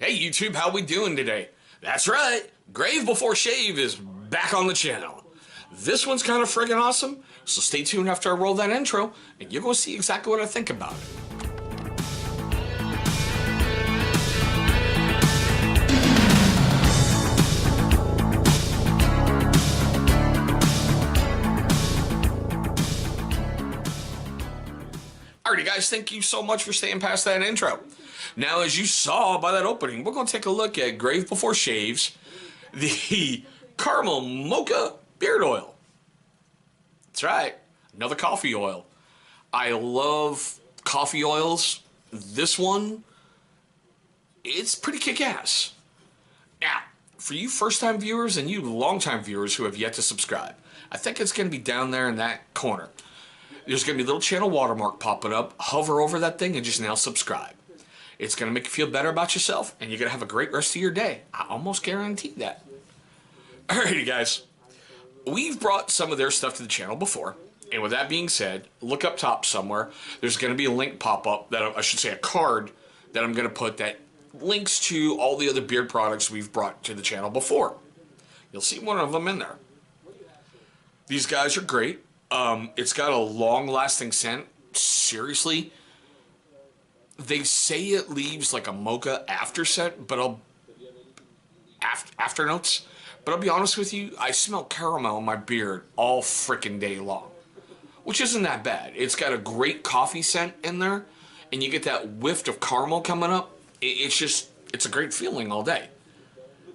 Hey YouTube, how we doing today? That's right, Grave Before Shave is back on the channel. This one's kind of friggin' awesome, so stay tuned after I roll that intro, and you're gonna see exactly what I think about it. Alrighty guys, thank you so much for staying past that intro. Now, as you saw by that opening, we're going to take a look at Grave Before Shaves, the Caramel Mocha Beard Oil. That's right, another coffee oil. I love coffee oils. This one, it's pretty kick-ass. Now, for you first-time viewers and you long-time viewers who have yet to subscribe, I think it's going to be down there in that corner. There's going to be a little channel watermark popping up. Hover over that thing and just now subscribe. It's going to make you feel better about yourself, and you're going to have a great rest of your day. I almost guarantee that. Alrighty, guys. We've brought some of their stuff to the channel before, and with that being said, look up top somewhere. There's going to be a link pop up, that I should say a card, that I'm going to put that links to all the other beard products we've brought to the channel before. You'll see one of them in there. These guys are great. It's got a long-lasting scent. Seriously. They say it leaves like a mocha after scent, but after notes. But I'll be honest with you, I smell caramel in my beard all frickin' day long, which isn't that bad. It's got a great coffee scent in there, and you get that whiff of caramel coming up. It's a great feeling all day.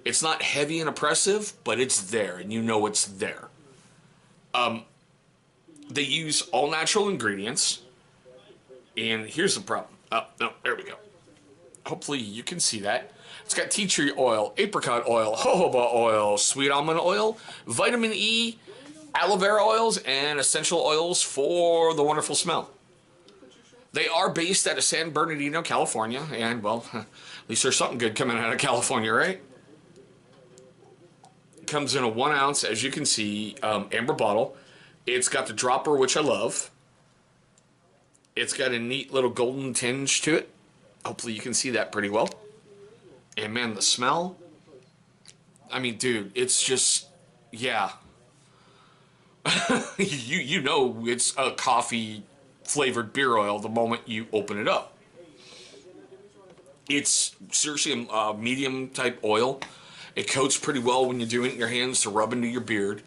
It's not heavy and oppressive, but it's there, and you know it's there. They use all natural ingredients, and here's the problem. Oh, no, there we go. Hopefully you can see that. It's got tea tree oil, apricot oil, jojoba oil, sweet almond oil, vitamin E, aloe vera oils, and essential oils for the wonderful smell. They are based out of San Bernardino, California, and, well, at least there's something good coming out of California, right? It comes in a 1 ounce, as you can see, amber bottle. It's got the dropper, which I love. It's got a neat little golden tinge to it. Hopefully you can see that pretty well. And man, the smell. I mean, dude, it's just, yeah. you know it's a coffee flavored beer oil the moment you open it up. It's seriously a medium type oil. It coats pretty well when you do it in your hands to rub into your beard.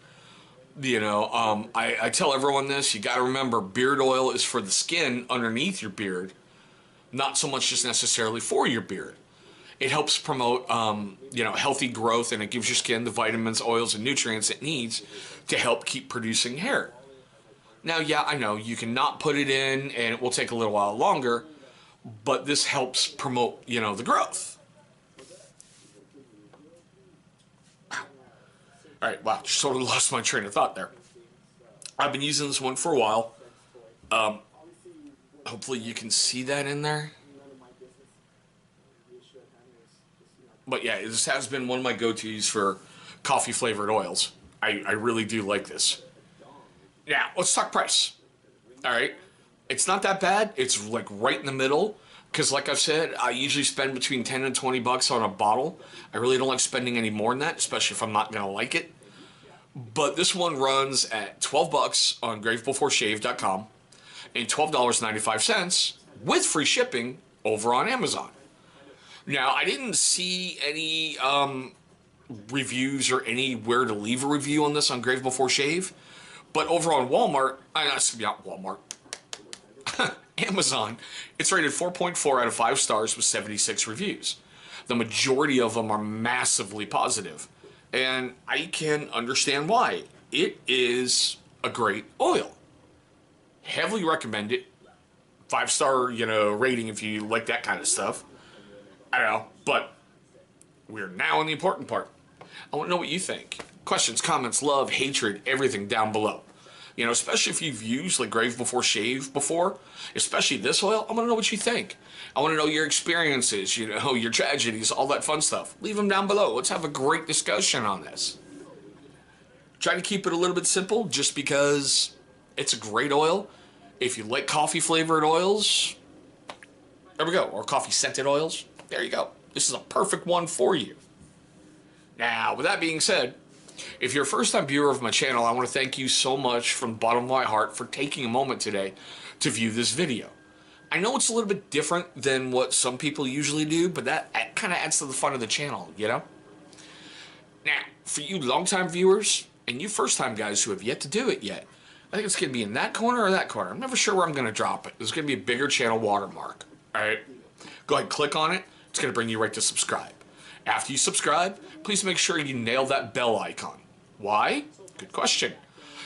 You know, I tell everyone this, you got to remember, beard oil is for the skin underneath your beard, not so much just necessarily for your beard. It helps promote, you know, healthy growth, and it gives your skin the vitamins, oils, and nutrients it needs to help keep producing hair. Now, yeah, I know, you cannot put it in, and it will take a little while longer, but this helps promote, you know, the growth. Alright, wow, just sort of lost my train of thought there. I've been using this one for a while. Hopefully you can see that in there. But yeah, this has been one of my go-tos for coffee-flavored oils. I really do like this. Now, let's talk price. Alright, it's not that bad. It's like right in the middle. Because like I've said, I usually spend between 10 and 20 bucks on a bottle. I really don't like spending any more than that, especially if I'm not going to like it. But this one runs at 12 bucks on gravebeforeshave.com and $12.95 with free shipping over on Amazon. Now, I didn't see any reviews or anywhere to leave a review on this on Grave Before Shave. But over on Walmart, not Walmart, Amazon, it's rated 4.4 out of 5 stars with 76 reviews. The majority of them are massively positive, and I can understand why. It is a great oil. Heavily recommend it. 5-star, you know, rating if you like that kind of stuff. I don't know, but we're now in the important part. I want to know what you think. Questions, comments, love, hatred, everything down below. You know, especially if you've used like Grave Before Shave before, especially this oil, I want to know what you think. I want to know your experiences, you know, your tragedies, all that fun stuff. Leave them down below. Let's have a great discussion on this. Try to keep it a little bit simple just because it's a great oil. If you like coffee flavored oils, there we go, or coffee scented oils, there you go. this is a perfect one for you. Now, with that being said, if you're a first-time viewer of my channel, I want to thank you so much from the bottom of my heart for taking a moment today to view this video. I know it's a little bit different than what some people usually do, but that kind of adds to the fun of the channel, you know? Now, for you long-time viewers and you first-time guys who have yet to do it yet, I think it's going to be in that corner or that corner. I'm never sure where I'm going to drop it. There's going to be a bigger channel watermark. All right? Go ahead and click on it. It's going to bring you right to subscribe. After you subscribe, please make sure you nail that bell icon. Why? Good question.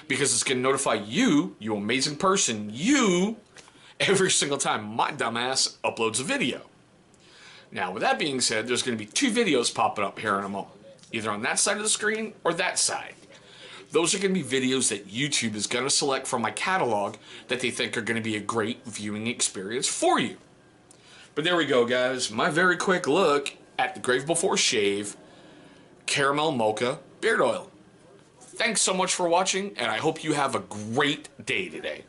Because it's going to notify you, you amazing person, you, every single time my dumbass uploads a video. Now, with that being said, there's going to be 2 videos popping up here in a moment. Either on that side of the screen or that side. Those are going to be videos that YouTube is going to select from my catalog that they think are going to be a great viewing experience for you. But there we go, guys. My very quick look at the Grave Before Shave Caramel Mocha Beard Oil. Thanks so much for watching, and I hope you have a great day today.